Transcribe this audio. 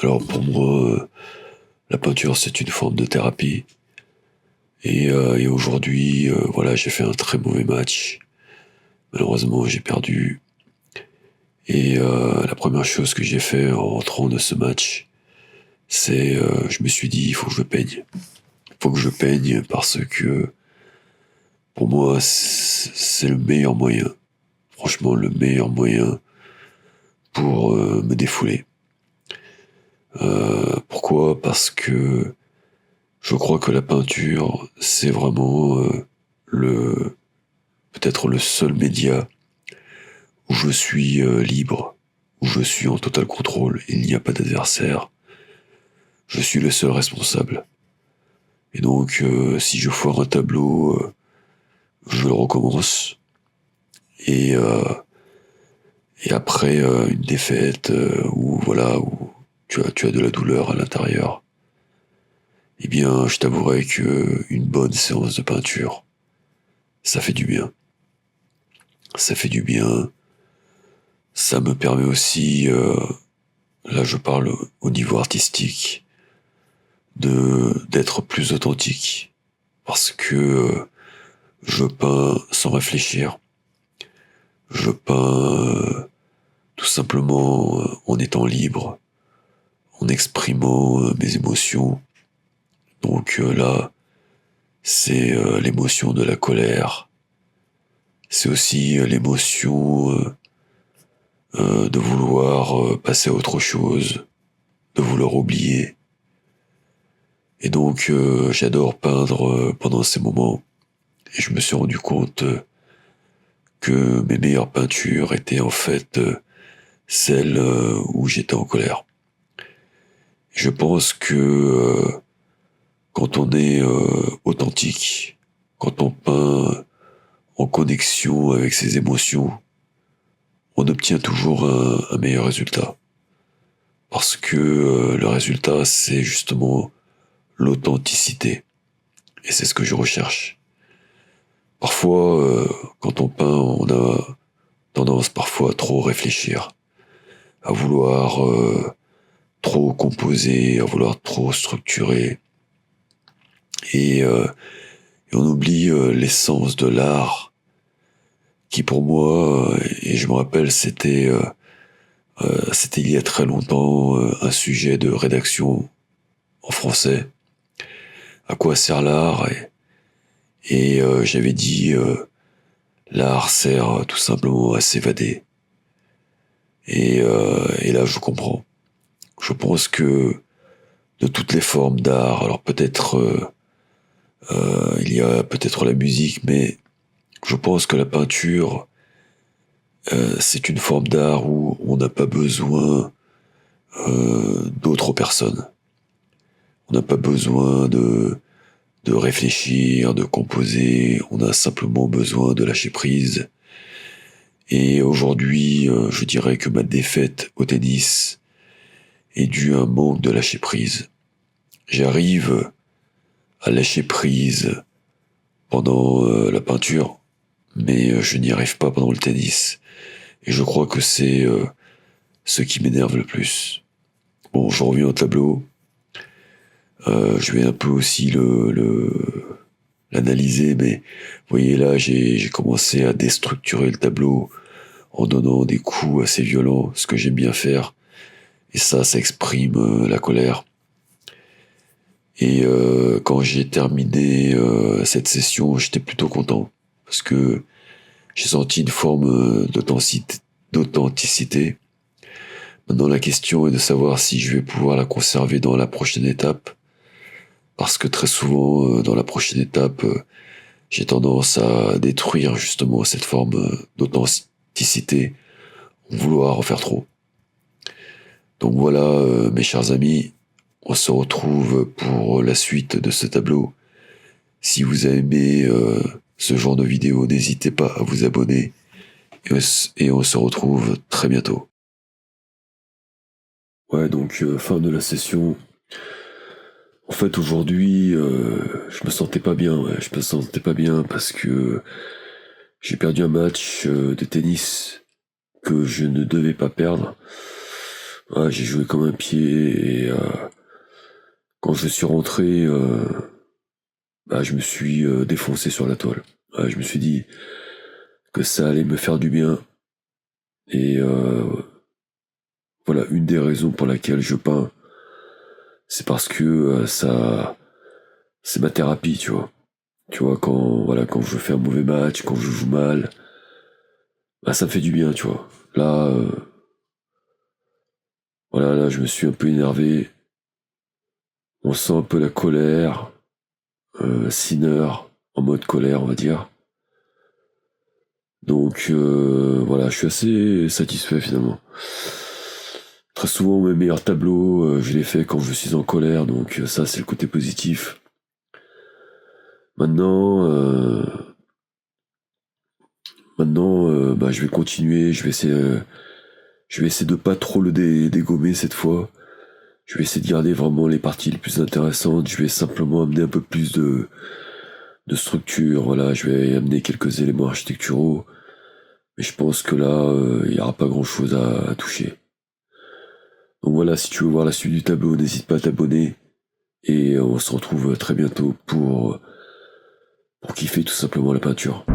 Alors pour moi, la peinture c'est une forme de thérapie. Et aujourd'hui, voilà, j'ai fait un très mauvais match. Malheureusement, j'ai perdu. Et la première chose que j'ai fait en rentrant de ce match, c'est je me suis dit, il faut que je peigne. Il faut que je peigne parce que pour moi, c'est le meilleur moyen. Franchement, le meilleur moyen pour me défouler. Pourquoi? Parce que je crois que la peinture, c'est vraiment le peut-être le seul média où je suis libre, où je suis en total contrôle, il n'y a pas d'adversaire, je suis le seul responsable. Et donc, si je foire un tableau, je le recommence. Et, euh, et après une défaite, où voilà, où tu as de la douleur à l'intérieur, eh bien, je t'avouerai que une bonne séance de peinture, ça fait du bien. Ça fait du bien. Ça me permet aussi, là je parle au niveau artistique, d'être plus authentique. Parce que je peins sans réfléchir. Je peins tout simplement en étant libre, en exprimant mes émotions. Donc là, c'est l'émotion de la colère. C'est aussi l'émotion de vouloir passer à autre chose, de vouloir oublier. Et donc j'adore peindre pendant ces moments. Et je me suis rendu compte que mes meilleures peintures étaient en fait celles où j'étais en colère. Je pense que quand on est authentique, quand on peint en connexion avec ses émotions, on obtient toujours un meilleur résultat. Parce que le résultat, c'est justement l'authenticité. Et c'est ce que je recherche. Parfois, quand on peint, on a tendance parfois à trop réfléchir, à vouloir trop composer, à vouloir trop structurer. Et, euh, et on oublie l'essence de l'art, qui pour moi, et je me rappelle, c'était il y a très longtemps un sujet de rédaction en français. À quoi sert l'art? Et j'avais dit l'art sert tout simplement à s'évader. Et là, je comprends. Je pense que de toutes les formes d'art, alors peut-être il y a peut-être la musique, mais je pense que la peinture, c'est une forme d'art où on n'a pas besoin d'autres personnes. On n'a pas besoin de réfléchir, de composer. On a simplement besoin de lâcher prise. Et aujourd'hui, je dirais que ma défaite au tennis est due à un manque de lâcher prise. J'arrive à lâcher prise pendant la peinture, mais je n'y arrive pas pendant le tennis. Et je crois que c'est ce qui m'énerve le plus. Bon, je reviens au tableau. Je vais un peu aussi l'analyser, mais vous voyez là, j'ai commencé à déstructurer le tableau en donnant des coups assez violents, ce que j'aime bien faire. Et ça exprime la colère. Et quand j'ai terminé cette session, j'étais plutôt content, parce que j'ai senti une forme d'authenticité. Maintenant, la question est de savoir si je vais pouvoir la conserver dans la prochaine étape, parce que très souvent, dans la prochaine étape, j'ai tendance à détruire justement cette forme d'authenticité, vouloir en faire trop. Donc voilà, mes chers amis, on se retrouve pour la suite de ce tableau. Si vous avez aimé ce genre de vidéo, n'hésitez pas à vous abonner et on se retrouve très bientôt. Ouais, donc fin de la session. En fait, aujourd'hui, je me sentais pas bien. Ouais, je me sentais pas bien parce que j'ai perdu un match de tennis que je ne devais pas perdre. Ouais, j'ai joué comme un pied et quand je suis rentré, bah, je me suis défoncé sur la toile. Ouais, je me suis dit que ça allait me faire du bien et voilà une des raisons pour laquelle je peins, c'est parce que c'est ma thérapie, tu vois. Tu vois, quand je fais un mauvais match, quand je joue mal, bah, ça me fait du bien, tu vois. Là, voilà, là, je me suis un peu énervé. On sent un peu la colère, Sinner, en mode colère, on va dire. Donc, voilà, je suis assez satisfait finalement. Très souvent, mes meilleurs tableaux, je les fais quand je suis en colère, donc ça, c'est le côté positif. Maintenant, bah, je vais continuer, je vais essayer de pas trop le dégommer cette fois. Je vais essayer de garder vraiment les parties les plus intéressantes. Je vais simplement amener un peu plus de structure. Voilà, je vais amener quelques éléments architecturaux. Mais je pense que là, il n'y aura pas grand-chose à toucher. Donc voilà, si tu veux voir la suite du tableau, n'hésite pas à t'abonner. Et on se retrouve très bientôt pour kiffer tout simplement la peinture.